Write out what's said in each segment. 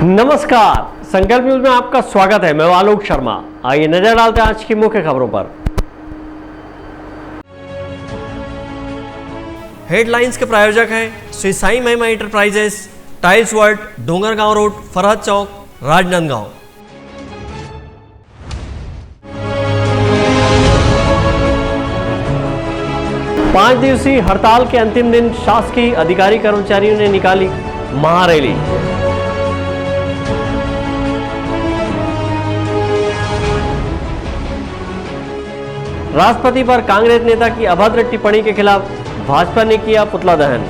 नमस्कार, संकल्प न्यूज में आपका स्वागत है। मैं आलोक शर्मा। आइए नजर डालते हैं आज की मुख्य खबरों पर। हेडलाइंस के प्रायोजक हैं Shri Sai Mahima enterprises, tiles world, Dongargaon road, Farhad Chowk, Rajnandgaon. पांच दिवसीय हड़ताल के अंतिम दिन शासकीय अधिकारी कर्मचारियों ने निकाली महारैली। राष्ट्रपति पर कांग्रेस नेता की अभद्र टिप्पणी के खिलाफ भाजपा ने किया पुतला दहन।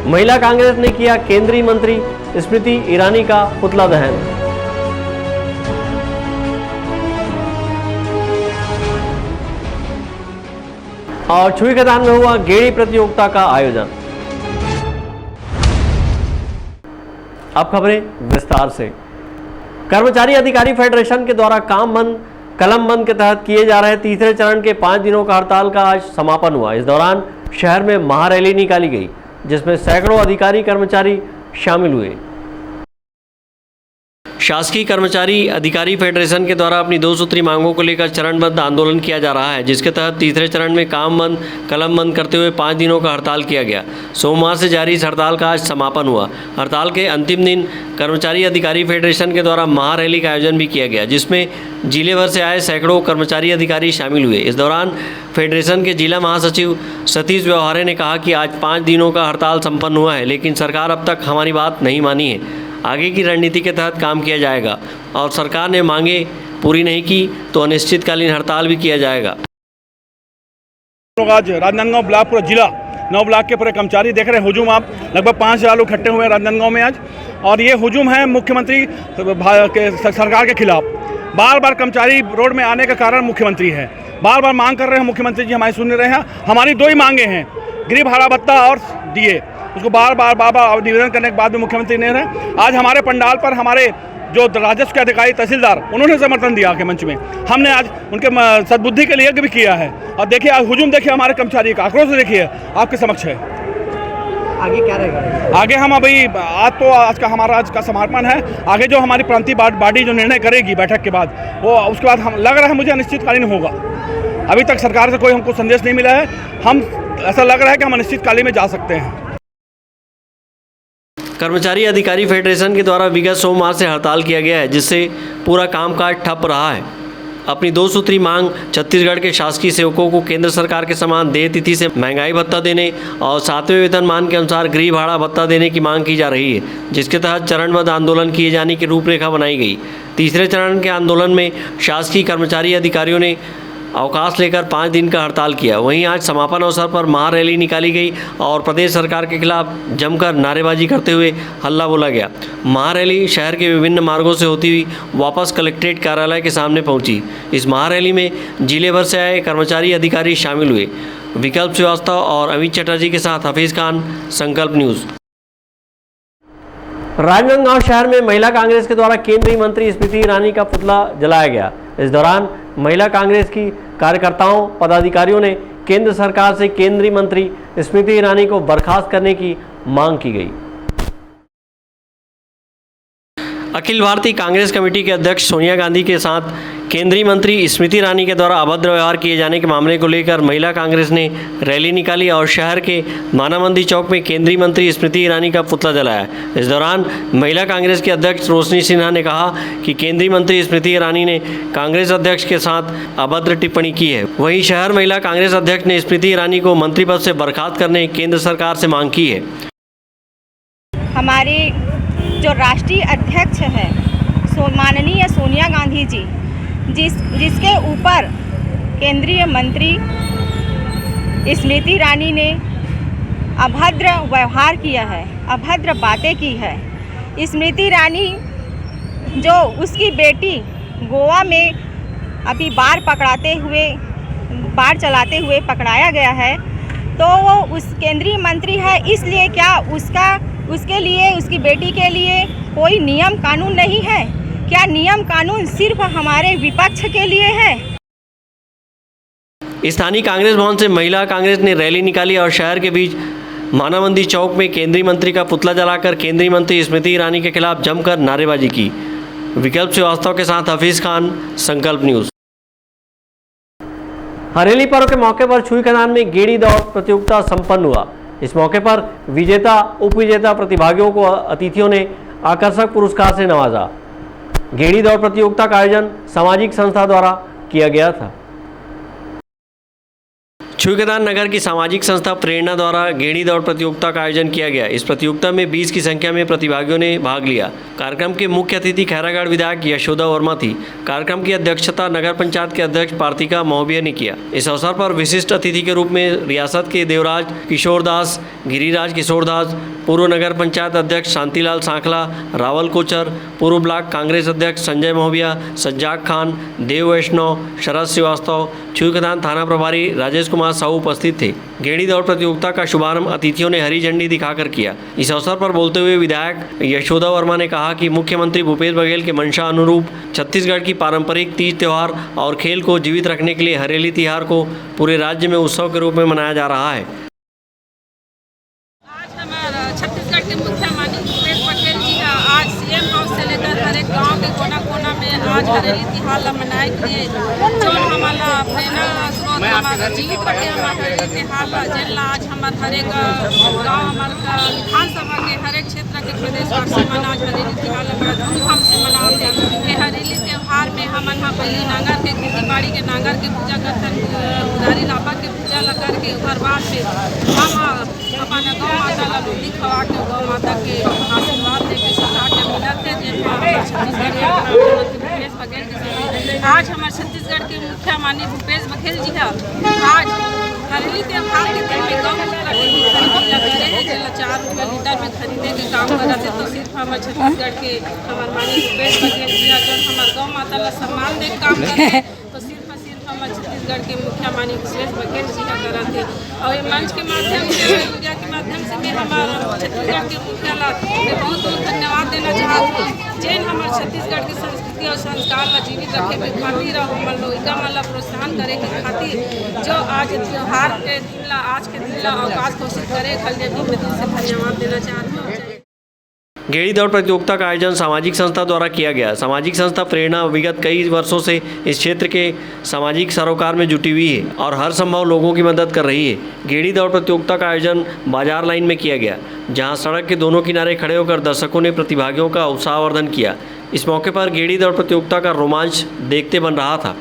महिला कांग्रेस ने किया केंद्रीय मंत्री स्मृति ईरानी का पुतला दहन। और छुई खदान में हुआ गेड़ी प्रतियोगिता का आयोजन। अब खबरें विस्तार से। कर्मचारी अधिकारी फेडरेशन के द्वारा काम बंद कलम बंद के तहत किए जा रहे तीसरे चरण के 5 दिनों का हड़ताल का आज समापन हुआ। इस दौरान शहर में महारैली निकाली गई, जिसमें सैकड़ों अधिकारी कर्मचारी शामिल हुए। शासकीय कर्मचारी अधिकारी फेडरेशन के द्वारा अपनी 2 सूत्री मांगों को लेकर चरणबद्ध आंदोलन किया जा रहा है, जिसके तहत तीसरे चरण में काम बंद कलम बंद करते हुए 5 दिनों का हड़ताल किया गया। सोमवार से जारी इस हड़ताल का आज समापन हुआ। हड़ताल के अंतिम दिन कर्मचारी अधिकारी फेडरेशन के द्वारा महारैली का आयोजन भी किया गया, जिसमें जिले भर से आए सैकड़ों कर्मचारी अधिकारी शामिल हुए। इस दौरान फेडरेशन के जिला महासचिव सतीश व्यवहारे ने कहा कि आज 5 दिनों का हड़ताल संपन्न हुआ है, लेकिन सरकार अब तक हमारी बात नहीं मानी है। आगे की रणनीति के तहत काम किया जाएगा और सरकार ने मांगे पूरी नहीं की तो अनिश्चितकालीन हड़ताल भी किया जाएगा। आज राजनांदगांव ब्लॉक पूरा जिला 9 ब्लॉक के पूरे कर्मचारी देख रहे हैं हुजूम। आप लगभग 5000 लोग इकट्ठे हुए हैं राजनांदगांव में आज, और ये हुजूम है मुख्यमंत्री के सरकार के खिलाफ। बार बार कर्मचारी रोड में आने का कारण मुख्यमंत्री है। बार बार मांग कर रहे हैं मुख्यमंत्री जी, हमारी सुन रहे हैं। हमारी 2 ही मांगे हैं, गृह भाड़ा भत्ता और डीए। उसको बार बार निवेदन करने के बाद भी मुख्यमंत्री नहीं रहे। आज हमारे पंडाल पर हमारे जो राजस्व के अधिकारी तहसीलदार, उन्होंने समर्थन दिया के मंच में। हमने आज उनके सद्बुद्धि के लिए भी किया है। और देखिए आज हुजूम देखिए हमारे कर्मचारी का आक्रोश देखिए आपके समक्ष है। आगे क्या रहेगा? आगे हम अभी आज का हमारा आज का समर्पण है। आगे जो हमारी प्रांतीय बॉडी जो निर्णय करेगी बैठक के बाद, वो उसके बाद हम लग रहा है मुझे अनिश्चितकालीन होगा। अभी तक सरकार से कोई हमको संदेश नहीं मिला है। हम ऐसा लग रहा है कि हम अनिश्चितकालीन में जा सकते हैं। कर्मचारी अधिकारी फेडरेशन के द्वारा विगत सोमवार से हड़ताल किया गया है, जिससे पूरा कामकाज ठप रहा है। अपनी 2 सूत्री मांग छत्तीसगढ़ के शासकीय सेवकों को केंद्र सरकार के समान देय तिथि से महंगाई भत्ता देने और 7वें वेतनमान के अनुसार गृह भाड़ा भत्ता देने की मांग की जा रही है, जिसके तहत चरणबद्ध आंदोलन किए जाने की रूपरेखा बनाई गई। तीसरे चरण के आंदोलन में शासकीय कर्मचारी अधिकारियों ने अवकाश लेकर 5 दिन का हड़ताल किया। वहीं आज समापन अवसर पर महारैली निकाली गई और प्रदेश सरकार के खिलाफ जमकर नारेबाजी करते हुए हल्ला बोला गया। महारैली शहर के विभिन्न मार्गों से होती हुई वापस कलेक्ट्रेट कार्यालय के सामने पहुंची। इस महारैली में जिले भर से आए कर्मचारी अधिकारी शामिल हुए। विकल्प श्रीवास्तव और अमित चटर्जी के साथ हफीज खान, संकल्प न्यूज़। राजनांदगांव शहर में महिला कांग्रेस के द्वारा केंद्रीय मंत्री स्मृति ईरानी का पुतला जलाया गया। इस दौरान महिला कांग्रेस की कार्यकर्ताओं पदाधिकारियों ने केंद्र सरकार से केंद्रीय मंत्री स्मृति ईरानी को बर्खास्त करने की मांग की गई। अखिल भारतीय कांग्रेस कमेटी के अध्यक्ष सोनिया गांधी के साथ केंद्रीय मंत्री स्मृति ईरानी के द्वारा अभद्र व्यवहार किए जाने के मामले को लेकर महिला कांग्रेस ने रैली निकाली और शहर के मानामंदी चौक में केंद्रीय मंत्री स्मृति ईरानी का पुतला जलाया। इस दौरान महिला कांग्रेस की अध्यक्ष रोशनी सिन्हा ने कहा कि केंद्रीय मंत्री स्मृति ईरानी ने कांग्रेस अध्यक्ष के साथ अभद्र टिप्पणी की है। वहीं शहर महिला कांग्रेस अध्यक्ष ने स्मृति ईरानी को मंत्री पद से बर्खास्त करने केंद्र सरकार से मांग की है। हमारे जो राष्ट्रीय अध्यक्ष है माननीय सोनिया गांधी जी, जिसके ऊपर केंद्रीय मंत्री स्मृति ईरानी ने अभद्र व्यवहार किया है, अभद्र बातें की है। स्मृति ईरानी जो उसकी बेटी गोवा में अभी बार चलाते हुए पकड़ाया गया है, तो वो उस केंद्रीय मंत्री है, इसलिए क्या उसके लिए उसकी बेटी के लिए कोई नियम कानून नहीं है? क्या नियम कानून सिर्फ हमारे विपक्ष के लिए है? स्थानीय कांग्रेस भवन से महिला कांग्रेस ने रैली निकाली और शहर के बीच मानामंदी चौक में केंद्रीय मंत्री का पुतला जलाकर केंद्रीय मंत्री स्मृति ईरानी के खिलाफ जमकर नारेबाजी की। विकल्प श्रीवास्तव के साथ हफीज खान, संकल्प न्यूज। हरेली पर्व के मौके पर छुई खदान में गेड़ी दौड़ प्रतियोगिता संपन्न हुआ। इस मौके पर विजेता उप विजेता प्रतिभागियों को अतिथियों ने आकर्षक पुरस्कार से नवाजा। गेड़ी दौड़ प्रतियोगिता का आयोजन सामाजिक संस्था द्वारा किया गया था। छुईखदान नगर की सामाजिक संस्था प्रेरणा द्वारा गेड़ी दौड़ प्रतियोगिता का आयोजन किया गया। इस प्रतियोगिता में 20 की संख्या में प्रतिभागियों ने भाग लिया। कार्यक्रम के मुख्य अतिथि खैरागढ़ विधायक यशोदा वर्मा थी। कार्यक्रम की अध्यक्षता नगर पंचायत के अध्यक्ष पार्थिका महोबिया ने किया। इस अवसर पर विशिष्ट अतिथि के रूप में रियासत के देवराज किशोर दास, गिरिराज किशोर दास, पूर्व नगर पंचायत अध्यक्ष शांतिलाल सांखला, रावल कोचर, पूर्व ब्लॉक कांग्रेस अध्यक्ष संजय महोबिया, सज्जाद खान, देव वैष्णव, शरद श्रीवास्तव, छुईखदान थाना प्रभारी राजेश कुमार साहू उपस्थित थे। गेड़ी दौड़ प्रतियोगिता का शुभारंभ अतिथियों ने हरी झंडी दिखाकर किया। इस अवसर पर बोलते हुए विधायक यशोदा वर्मा ने कहा कि मुख्यमंत्री भूपेश बघेल के मंशा अनुरूप छत्तीसगढ़ की पारंपरिक तीज त्योहार और खेल को जीवित रखने के लिए हरेली त्योहार को पूरे राज्य में उत्सव के रूप में मनाया जा रहा है। आज हमारा छत्तीसगढ़ के मुख्यमंत्री भूपेश बघेल जी का आज सीएम हाउस से लेकर हर एक गाँव के कोना कोना में आज हरेली त्योहार मनाए के लिए जो हमारा प्रेरणा स्रोत हमारा जीवित रखे हमारा हरेली त्योहार जिला आज हमारे हर एक गाँव हमारा विधानसभा के हर एक क्षेत्र के प्रदेशवासी मन आज हरेली त्योहार बड़ा धूमधाम से मनाते हैं। ये हरेली त्योहार में हम पहले नांगर के खेती बाड़ी के नांगर के पूजा करते उधारी लाभा के पूजा ला करके उधर बाद में हम अपने गौ माता ला लोहड़ी खवा के गौ माता के आशीर्वाद लेके सदा के मिलते भूपेश बघेल जी। आज हमारे छत्तीसगढ़ के मुख्यमंत्री भूपेश बघेल जी है आज हरेली त्योहार के दिन में गौ माता के भी खरीदी लगे हैं जिला 4 रुपये लीटर में खरीदने के काम करते तो सिर्फ हमारे छत्तीसगढ़ के हमारे माननीय भूपेश बघेल जी जो हमारे गौ माता ला सम्मान दे काम करते तो सिर्फ हमारे छत्तीसगढ़ के मुख्यमंत्री भूपेश बघेल जी का करते हैं। और ये मंच के माध्यम से मीडिया के माध्यम से मैं हमारा छत्तीसगढ़ के मुखिया ला बहुत बहुत धन्यवाद देना चाहती हूँ जैन हमारे छत्तीसगढ़ की संस्कृति और संस्कार ला जीवित रखे के खातिर और हम लोग ला प्रोत्साहन करे के खातिर जो आज त्योहार के दिन ला आज के दिन ला अवकाश घोषित करे कल दिल से धन्यवाद देना चाहती हूँ। गेड़ी दौड़ प्रतियोगिता का आयोजन सामाजिक संस्था द्वारा किया गया। सामाजिक संस्था प्रेरणा विगत कई वर्षों से इस क्षेत्र के सामाजिक सरोकार में जुटी हुई है और हर संभव लोगों की मदद कर रही है। गेड़ी दौड़ प्रतियोगिता का आयोजन बाजार लाइन में किया गया, जहां सड़क के दोनों किनारे खड़े होकर दर्शकों ने प्रतिभागियों का उत्साहवर्धन किया। इस मौके पर गेड़ी दौड़ प्रतियोगिता का रोमांच देखते बन रहा था।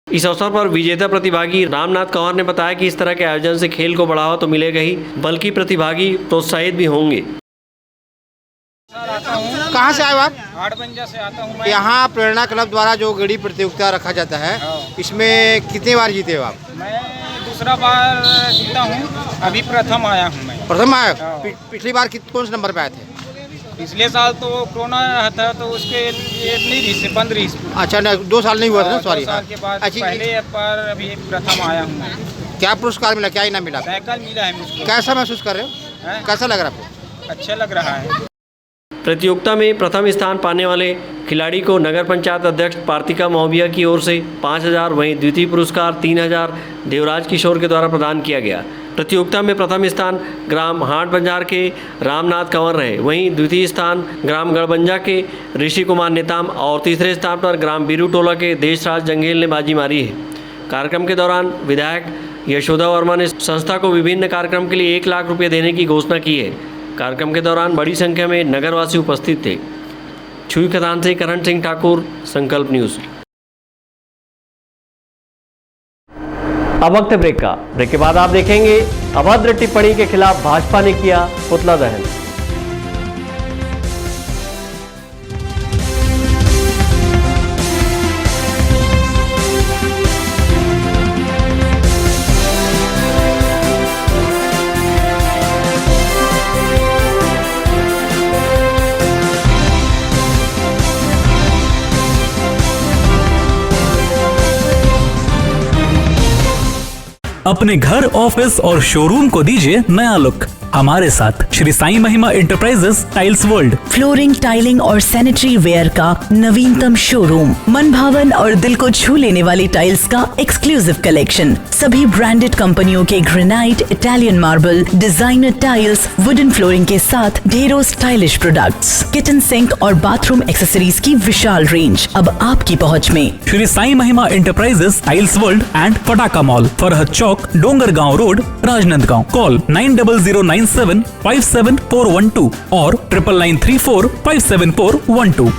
इस अवसर पर विजेता प्रतिभागी रामनाथ कंवर ने बताया कि इस तरह के आयोजन से खेल को बढ़ावा तो मिलेगा ही, बल्कि प्रतिभागी प्रोत्साहित भी होंगे। कहाँ से आए हो आप? हाटबंजा से आता हूँ मैं। यहाँ प्रेरणा क्लब द्वारा जो गेड़ी प्रतियोगिता रखा जाता है इसमें कितनी बार जीते हो आप? मैं दूसरा बार जीता हूँ, अभी प्रथम आया हूँ मैं। प्रथम आए? पिछली बार कौन से नंबर पे आए थे? पिछले साल तो कोरोना था तो उसके लिए नहीं रही से बंद रही। अच्छा, 2 साल नहीं हुआ था ना? सॉरी। 2 साल के बाद अच्छा, पहले बार अभी प्रथम आया हूँ मैं। क्या पुरस्कार मिला, क्या इनाम मिला? साइकिल मिला है मुझको। कैसा महसूस कर रहे हो? कैसा लग रहा है आपको? अच्छा लग रहा है। प्रतियोगिता में प्रथम स्थान पाने वाले खिलाड़ी को नगर पंचायत अध्यक्ष पार्थिका महोबिया की ओर से 5,000, वहीं द्वितीय पुरस्कार 3,000 देवराज किशोर के द्वारा प्रदान किया गया। प्रतियोगिता में प्रथम स्थान ग्राम हाट बंजार के रामनाथ कंवर रहे, वहीं द्वितीय स्थान ग्राम गढ़बंजा के ऋषि कुमार नेताम और तीसरे स्थान पर ग्राम बीरू टोला के देशराज जंगेल ने बाजी मारी है। कार्यक्रम के दौरान विधायक यशोदा वर्मा ने संस्था को विभिन्न कार्यक्रम के लिए 1 लाख रुपये देने की घोषणा की है। कार्यक्रम के दौरान बड़ी संख्या में नगरवासी उपस्थित थे। छुईखदान से करण सिंह ठाकुर, संकल्प न्यूज़। अब वक्त ब्रेक का। ब्रेक के बाद आप देखेंगे अभद्र टिप्पणी के खिलाफ भाजपा ने किया पुतला दहन। अपने घर, ऑफिस और शोरूम को दीजिए नया लुक। हमारे साथ Shri Sai Mahima enterprises tiles world, flooring, tiling और सैनिटरी वेयर का नवीनतम शोरूम, मन भावन और दिल को छू लेने वाली टाइल्स का एक्सक्लूसिव कलेक्शन, सभी ब्रांडेड कंपनियों के granite, Italian marble, designer tiles, wooden flooring के साथ ढेरों स्टाइलिश प्रोडक्ट्स, किचन सिंक और बाथरूम एक्सेसरीज की विशाल रेंज अब आपकी पहुंच में। Shri Sai Mahima enterprises tiles world and Pataka mall, Farhad Chowk, Dongargaon road, Rajnandgaon. Call 9009757412 और 9993457412।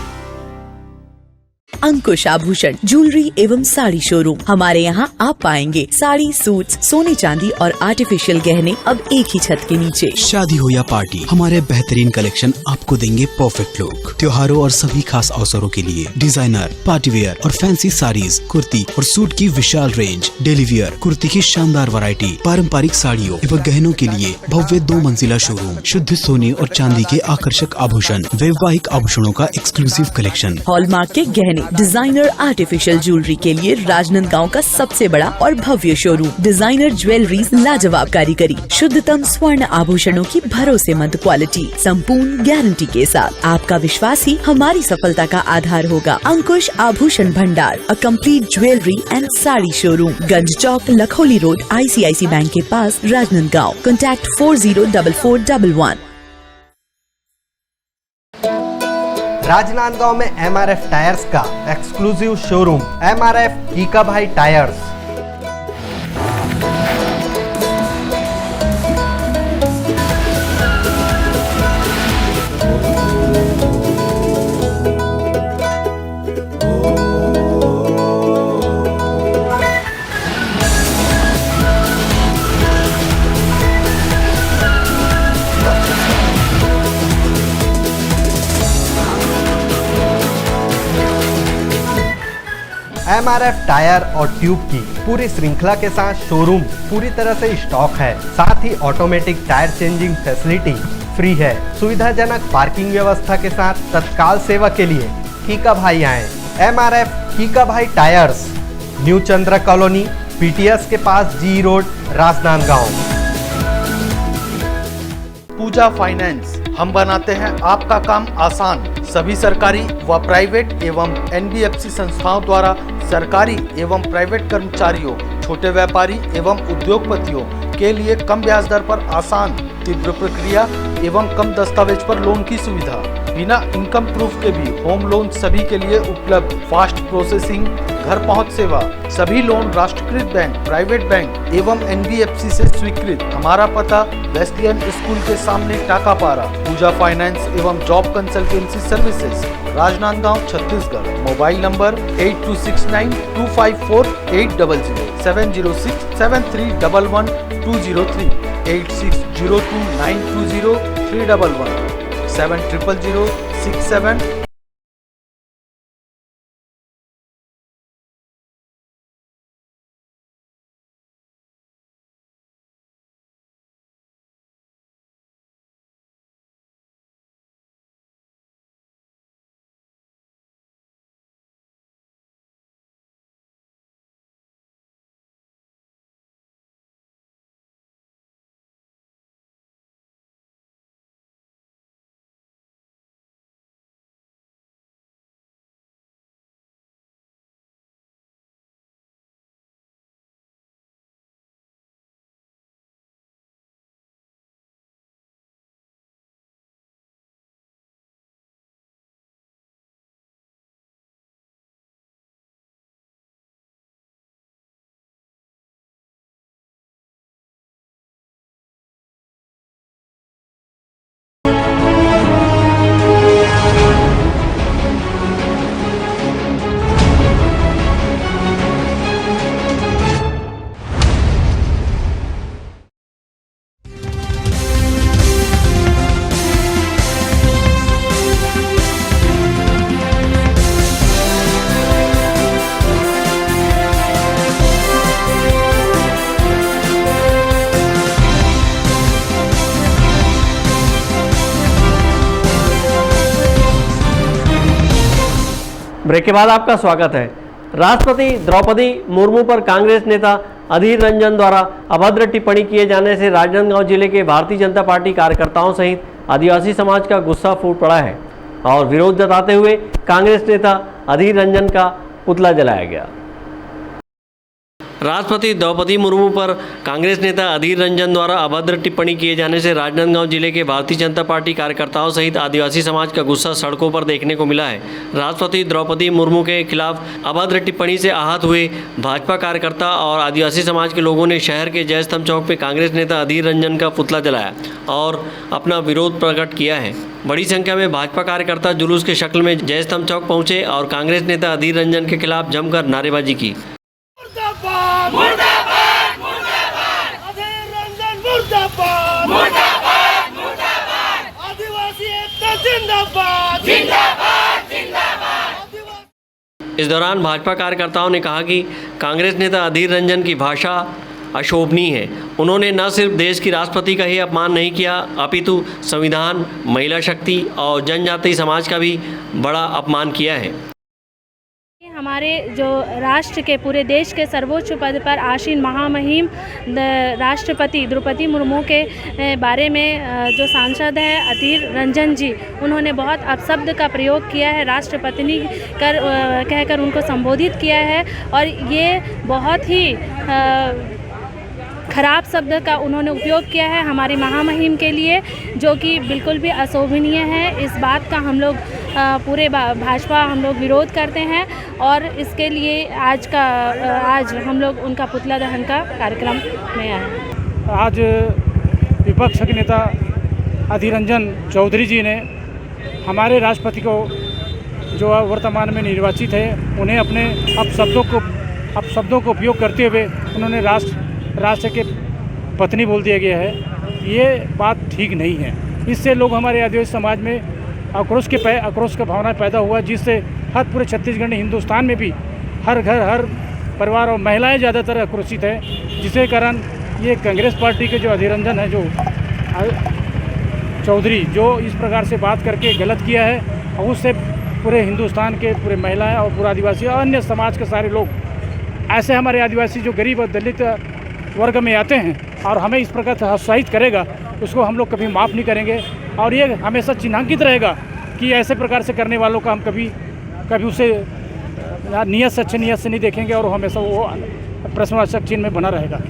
अंकुश आभूषण ज्वेलरी एवं साड़ी शोरूम। हमारे यहाँ आप पाएंगे साड़ी, सूट्स, सोने चांदी और आर्टिफिशियल गहने अब एक ही छत के नीचे। शादी हो या पार्टी, हमारे बेहतरीन कलेक्शन आपको देंगे परफेक्ट लुक। त्योहारों और सभी खास अवसरों के लिए डिजाइनर, पार्टी वेयर और फैंसी साड़ीज, कुर्ती और सूट की विशाल रेंज, डेली वियर कुर्ती की शानदार वैरायटी, पारंपरिक साड़ियों एवं गहनों के लिए भव्य 2 मंजिला शोरूम, शुद्ध सोने और चांदी के आकर्षक आभूषण, वैवाहिक आभूषणों का एक्सक्लूसिव कलेक्शन, हॉलमार्क के गहने, डिजाइनर आर्टिफिशियल ज्वेलरी के लिए राजनांदगांव का सबसे बड़ा और भव्य शोरूम, डिजाइनर ज्वेलरीज, लाजवाब कारीगरी, शुद्धतम स्वर्ण आभूषणों की भरोसेमंद क्वालिटी, संपूर्ण गारंटी के साथ। आपका विश्वास ही हमारी सफलता का आधार होगा। अंकुश आभूषण भंडार, a complete jewellery and sari showroom, Ganj Chowk, Lakholi road, ICICI bank के पास, राजनांदगांव। कॉन्टैक्ट 404411। राजनांदगांव में MRF टायर्स का एक्सक्लूसिव शोरूम, MRF कीका भाई टायर्स। MRF टायर और ट्यूब की पूरी श्रृंखला के साथ शोरूम पूरी तरह से स्टॉक है। साथ ही automatic tyre changing facility free है। सुविधाजनक पार्किंग व्यवस्था के साथ तत्काल सेवा के लिए कीका भाई आए। MRF कीका भाई टायर्स, न्यू चंद्र कॉलोनी, PTS के पास, G रोड, राजनांदगांव। पूजा फाइनेंस, हम बनाते हैं आपका काम आसान। सभी सरकारी व प्राइवेट एवं NBFC संस्थाओं द्वारा सरकारी एवं प्राइवेट कर्मचारियों, छोटे व्यापारी एवं उद्योगपतियों के लिए कम ब्याज दर पर आसान, तीव्र प्रक्रिया एवं कम दस्तावेज पर लोन की सुविधा। बिना इनकम प्रूफ के भी होम लोन सभी के लिए उपलब्ध। फास्ट प्रोसेसिंग, घर पहुंच सेवा। सभी लोन राष्ट्रीयकृत बैंक, प्राइवेट बैंक एवं NBFC से स्वीकृत। हमारा पता वेस्लियन स्कूल के सामने टाकापारा। पूजा फाइनेंस एवं job consultancy services, Rajnandgaon, Chhattisgarh. Mobile number 8269254800, 7067311203, 8602920311, 700067। Break के बाद आपका स्वागत है। राष्ट्रपति द्रौपदी मुर्मू पर कांग्रेस नेता अधीर रंजन द्वारा अभद्र टिप्पणी किए जाने से राजनांदगांव जिले के भारतीय जनता पार्टी कार्यकर्ताओं सहित आदिवासी समाज का गुस्सा फूट पड़ा है और विरोध जताते हुए कांग्रेस नेता अधीर रंजन का पुतला जलाया गया। राष्ट्रपति द्रौपदी मुर्मू पर कांग्रेस नेता अधीर रंजन द्वारा अभद्र टिप्पणी किए जाने से राजनांदगांव जिले के भारतीय जनता पार्टी कार्यकर्ताओं सहित आदिवासी समाज का गुस्सा सड़कों पर देखने को मिला है। राष्ट्रपति द्रौपदी मुर्मू के खिलाफ अभद्र टिप्पणी से आहत हुए भाजपा कार्यकर्ता और आदिवासी समाज के लोगों ने शहर के जय स्तंभ चौक पर कांग्रेस नेता अधीर रंजन का पुतला जलाया और अपना विरोध प्रकट किया है। बड़ी संख्या में भाजपा कार्यकर्ता जुलूस के शक्ल में जय स्तंभ चौक पहुंचे और कांग्रेस नेता अधीर रंजन के खिलाफ जमकर नारेबाजी की। मुर्दाबाद मुर्दाबाद अधीर रंजन मुर्दाबाद मुर्दाबाद मुर्दाबाद आदिवासी एकता जिंदाबाद जिंदाबाद जिंदाबाद। इस दौरान भाजपा कार्यकर्ताओं ने कहा कि कांग्रेस नेता अधीर रंजन की भाषा अशोभनीय है। उन्होंने न सिर्फ देश की राष्ट्रपति का ही अपमान नहीं किया अपितु संविधान, महिला शक्ति और जनजातीय समाज का भी बड़ा अपमान किया है। हमारे जो राष्ट्र के पूरे देश के सर्वोच्च पद पर आसीन महामहिम राष्ट्रपति द्रौपदी मुर्मू के बारे में जो सांसद है अधीर रंजन जी, उन्होंने बहुत अपशब्द का प्रयोग किया है, राष्ट्रपति कहकर उनको संबोधित किया है और ये बहुत ही खराब शब्द का उन्होंने उपयोग किया है हमारी महामहिम के लिए, जो कि बिल्कुल भी अशोभनीय है। इस बात का हम लोग पूरे भाजपा हम लोग विरोध करते हैं और इसके लिए आज हम लोग उनका पुतला दहन का कार्यक्रम में आए। आज विपक्ष के नेता अधीर रंजन चौधरी जी ने हमारे राष्ट्रपति को जो वर्तमान में निर्वाचित है उन्हें अपने अपशब्दों को उपयोग करते हुए उन्होंने राष्ट्र के पत्नी बोल दिया गया है। ये बात ठीक नहीं है। इससे लोग हमारे आदिवासी समाज में आक्रोश का भावना पैदा हुआ, जिससे हर पूरे छत्तीसगढ़ हिंदुस्तान में भी हर घर हर परिवार और महिलाएं ज़्यादातर आक्रोशित है, जिसके कारण ये कांग्रेस पार्टी के जो अधीर रंजन है जो चौधरी जो इस प्रकार से बात करके गलत किया है और उससे पूरे हिंदुस्तान के पूरे महिलाएं और पूरा आदिवासी और अन्य समाज के सारे लोग ऐसे हमारे आदिवासी जो गरीब और दलित वर्ग में आते हैं और हमें इस प्रकार से हतोत्साहित करेगा, उसको हम लोग कभी माफ़ नहीं करेंगे और ये हमेशा चिन्हांकित रहेगा कि ऐसे प्रकार से करने वालों का हम कभी उसे नियत से अच्छे नियत से नहीं देखेंगे और हमेशा वो प्रश्नवाचक चिन्ह में बना रहेगा।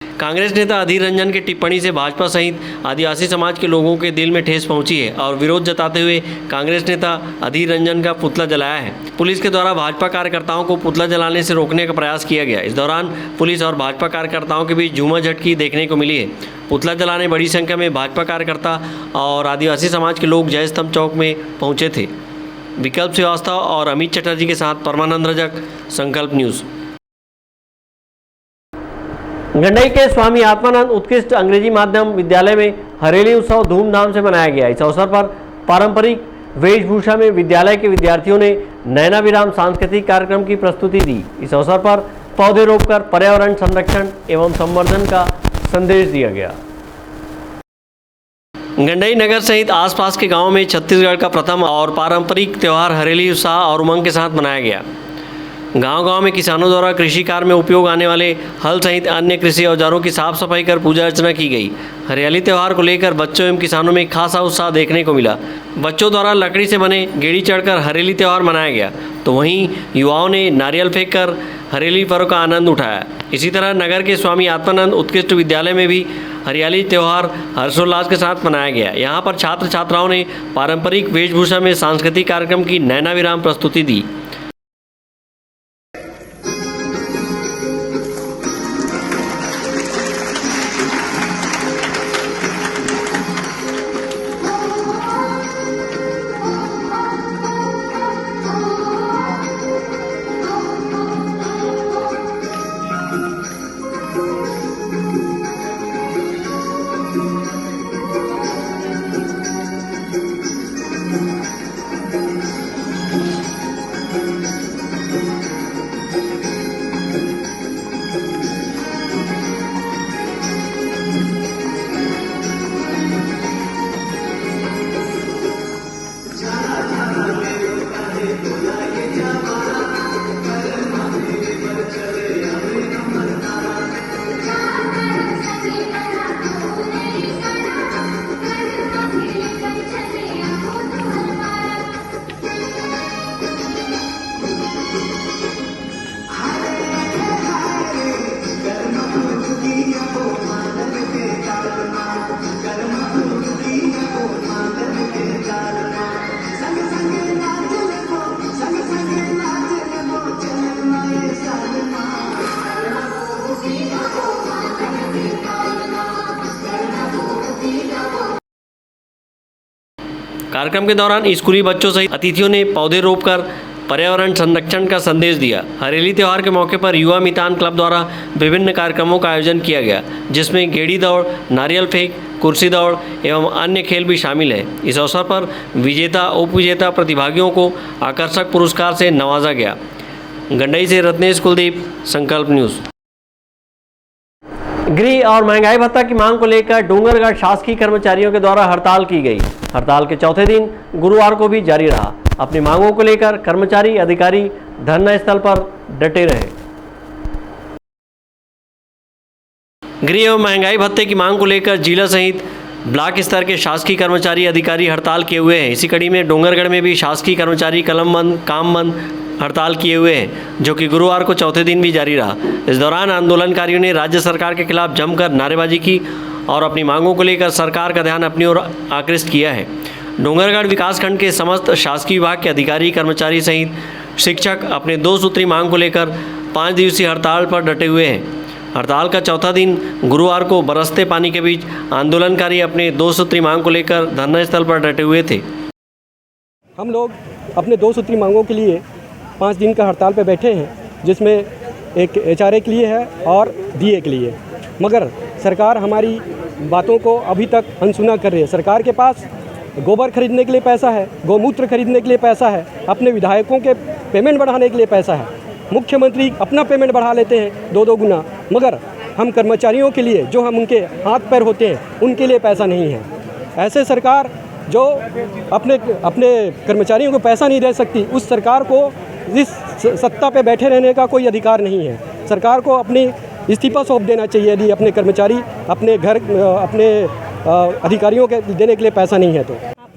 कांग्रेस नेता अधीर रंजन की टिप्पणी से भाजपा सहित आदिवासी समाज के लोगों के दिल में ठेस पहुंची है और विरोध जताते हुए कांग्रेस नेता अधीर रंजन का पुतला जलाया है। पुलिस के द्वारा भाजपा कार्यकर्ताओं को पुतला जलाने से रोकने का प्रयास किया गया। इस दौरान पुलिस और भाजपा कार्यकर्ताओं के बीच झूमाझटकी देखने को मिली है। पुतला जलाने बड़ी संख्या में भाजपा कार्यकर्ता और आदिवासी समाज के लोग जय स्तंभ चौक में पहुँचे थे। विकल्प श्रीवास्तव और अमित चटर्जी के साथ परमानंद रजक, संकल्प न्यूज़। गंडई के स्वामी आत्मानंद उत्कृष्ट अंग्रेजी माध्यम विद्यालय में हरेली उत्सव धूमधाम से मनाया गया। इस अवसर पर पारंपरिक वेशभूषा में विद्यालय के विद्यार्थियों ने नैना विराम सांस्कृतिक कार्यक्रम की प्रस्तुति दी। इस अवसर पर पौधे रोपकर पर्यावरण संरक्षण एवं संवर्धन का संदेश दिया गया। गंडई नगर सहित आसपास के गांवों में छत्तीसगढ़ का प्रथम और पारंपरिक त्यौहार हरेली उत्साह और उमंग के साथ मनाया गया। गांव-गांव में किसानों द्वारा कृषि कार्य में उपयोग आने वाले हल सहित अन्य कृषि औजारों की साफ सफाई कर पूजा अर्चना की गई। हरियाली त्यौहार को लेकर बच्चों एवं किसानों में खासा उत्साह देखने को मिला। बच्चों द्वारा लकड़ी से बने गेड़ी चढ़कर हरेली त्यौहार मनाया गया, तो वहीं युवाओं ने नारियल फेंक कर हरेली पर्व का आनंद उठाया। इसी तरह नगर के स्वामी आत्मानंद उत्कृष्ट विद्यालय में भी हरियाली त्यौहार हर्षोल्लास के साथ मनाया गया। यहाँ पर छात्र छात्राओं ने पारंपरिक वेशभूषा में सांस्कृतिक कार्यक्रम की नैना विराम प्रस्तुति दी। कार्यक्रम के दौरान स्कूली बच्चों सहित अतिथियों ने पौधे रोपकर पर्यावरण संरक्षण का संदेश दिया। हरेली त्यौहार के मौके पर युवा मितान क्लब द्वारा विभिन्न कार्यक्रमों का आयोजन किया गया, जिसमें गेड़ी दौड़, नारियल फेंक, कुर्सी दौड़ एवं अन्य खेल भी शामिल है। इस अवसर पर विजेता उप विजेता प्रतिभागियों को आकर्षक पुरस्कार से नवाजा गया। गंडई से रत्नेश कुलदीप, संकल्प न्यूज़। गृह और महंगाई भत्ता की मांग को लेकर डूंगरगढ़ शासकीय कर्मचारियों के द्वारा हड़ताल की गई। हड़ताल के चौथे दिन गुरुवार को भी जारी रहा। अपनी मांगों को लेकर कर्मचारी अधिकारी धरना स्थल पर डटे रहे। गृह एवं महंगाई भत्ते की मांग को लेकर जिला सहित ब्लॉक स्तर के शासकीय कर्मचारी अधिकारी हड़ताल किए हुए हैं। इसी कड़ी में डोंगरगढ़ में भी शासकीय कर्मचारी कलम बंद, काम बंद हड़ताल किए हुए हैं, जो कि गुरुवार को चौथे दिन भी जारी रहा। इस दौरान आंदोलनकारियों ने राज्य सरकार के खिलाफ जमकर नारेबाजी की और अपनी मांगों को लेकर सरकार का ध्यान अपनी ओर आकृष्ट किया है। डोंगरगढ़ विकासखंड के समस्त शासकीय विभाग के अधिकारी, कर्मचारी सहित शिक्षक अपने 2 सूत्री मांग को लेकर 5 दिवसीय हड़ताल पर डटे हुए हैं। हड़ताल का चौथा दिन गुरुवार को बरसते पानी के बीच आंदोलनकारी अपने 2 सूत्री मांग को लेकर धरना स्थल पर डटे हुए थे। हम लोग अपने 2 सूत्री मांगों के लिए 5 दिन का हड़ताल पर बैठे हैं, जिसमें एक HRA के लिए है और DA के लिए। मगर सरकार हमारी बातों को अभी तक अनसुना कर रही है। सरकार के पास गोबर खरीदने के लिए पैसा है, गौमूत्र खरीदने के लिए पैसा है, अपने विधायकों के पेमेंट बढ़ाने के लिए पैसा है। मुख्यमंत्री अपना पेमेंट बढ़ा लेते हैं 2-2 गुना, मगर हम कर्मचारियों के लिए, जो हम उनके हाथ पैर होते हैं, उनके लिए पैसा नहीं है। ऐसे सरकार जो अपने कर्मचारियों को पैसा नहीं दे सकती, उस सरकार को इस सत्ता पे बैठे रहने का कोई अधिकार नहीं है। सरकार को अपनी इस्तीफा सौंप देना चाहिए यदि अपने कर्मचारी अपने घर अपने अधिकारियों के देने के लिए पैसा नहीं है तो।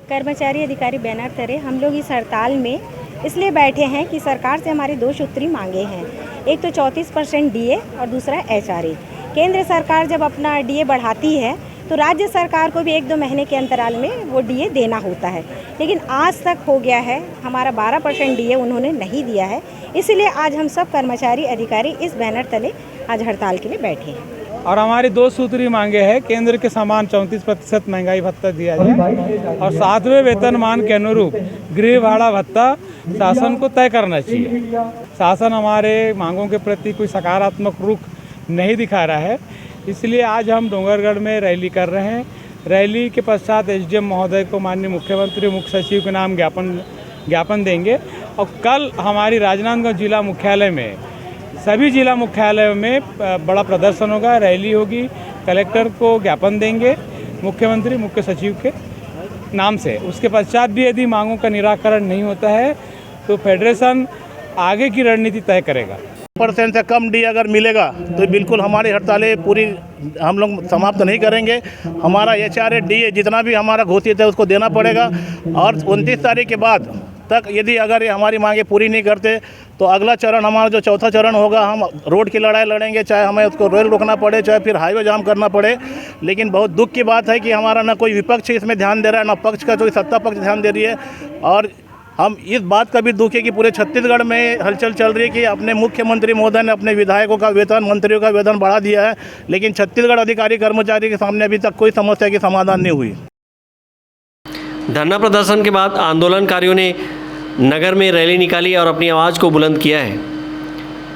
कर्मचारी अधिकारी बैनर तले हम लोग इस हड़ताल में इसलिए बैठे हैं कि सरकार से हमारी 2 सूत्री मांगे हैं। एक तो 34% DA और दूसरा HRA। केंद्र सरकार जब अपना DA बढ़ाती है तो राज्य सरकार को भी 1-2 महीने के अंतराल में वो DA देना होता है, लेकिन आज तक हो गया है हमारा 12% DA उन्होंने नहीं दिया है। इसलिए आज हम सब कर्मचारी अधिकारी इस बैनर तले आज हड़ताल के लिए बैठे हैं। और हमारी 2 सूत्री मांगे हैं। केंद्र के समान 34% महंगाई भत्ता दिया जाए और 7वें वेतनमान के अनुरूप गृह भाड़ा भत्ता शासन को तय करना चाहिए। शासन हमारे मांगों के प्रति कोई सकारात्मक रुख नहीं दिखा रहा है, इसलिए आज हम डोंगरगढ़ में रैली कर रहे हैं। रैली के पश्चात SDM महोदय को माननीय मुख्यमंत्री, मुख्य सचिव के नाम ज्ञापन देंगे और कल हमारी राजनांदगांव जिला मुख्यालय में, सभी जिला मुख्यालयों में बड़ा प्रदर्शन होगा, रैली होगी। कलेक्टर को ज्ञापन देंगे मुख्यमंत्री, मुख्य सचिव के नाम से। उसके पश्चात भी यदि मांगों का निराकरण नहीं होता है तो फेडरेशन आगे की रणनीति तय करेगा। % से कम डी अगर मिलेगा तो बिल्कुल हमारी हड़तालें पूरी हम लोग समाप्त नहीं करेंगे। हमारा HRA DA जितना भी हमारा घोषित है उसको देना पड़ेगा और 29 तारीख के बाद तक यदि अगर ये हमारी मांगे पूरी नहीं करते तो अगला चरण हमारा जो चौथा चरण होगा, हम रोड की लड़ाई लड़ेंगे, चाहे हमें उसको रेल रोकना पड़े, चाहे फिर हाईवे जाम करना पड़े। लेकिन बहुत दुख की बात है कि हमारा ना कोई विपक्ष इसमें ध्यान दे रहा है, ना पक्ष का कोई सत्ता पक्ष ध्यान दे रही है। और हम इस बात का भी दुख है कि पूरे छत्तीसगढ़ में हलचल चल रही है कि अपने मुख्यमंत्री महोदय ने अपने विधायकों का वेतन, मंत्रियों का वेतन बढ़ा दिया है, लेकिन छत्तीसगढ़ अधिकारी कर्मचारी के सामने अभी तक कोई समस्या की समाधान नहीं हुई। धरना प्रदर्शन के बाद आंदोलनकारियों ने नगर में रैली निकाली और अपनी आवाज़ को बुलंद किया है।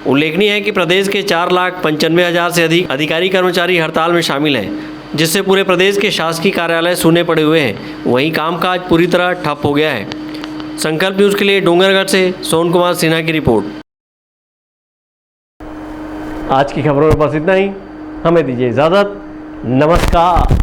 उल्लेखनीय है कि प्रदेश के 4,95,000 से अधिक अधिकारी कर्मचारी हड़ताल में शामिल हैं, जिससे पूरे प्रदेश के शासकीय कार्यालय सूने पड़े हुए हैं। वहीं कामकाज पूरी तरह ठप हो गया है। संकल्प न्यूज़ के लिए डोंगरगढ़ से सोन कुमार सिन्हा की रिपोर्ट। आज की खबरों में बस इतना ही। हमें दीजिए इजाज़त। नमस्कार।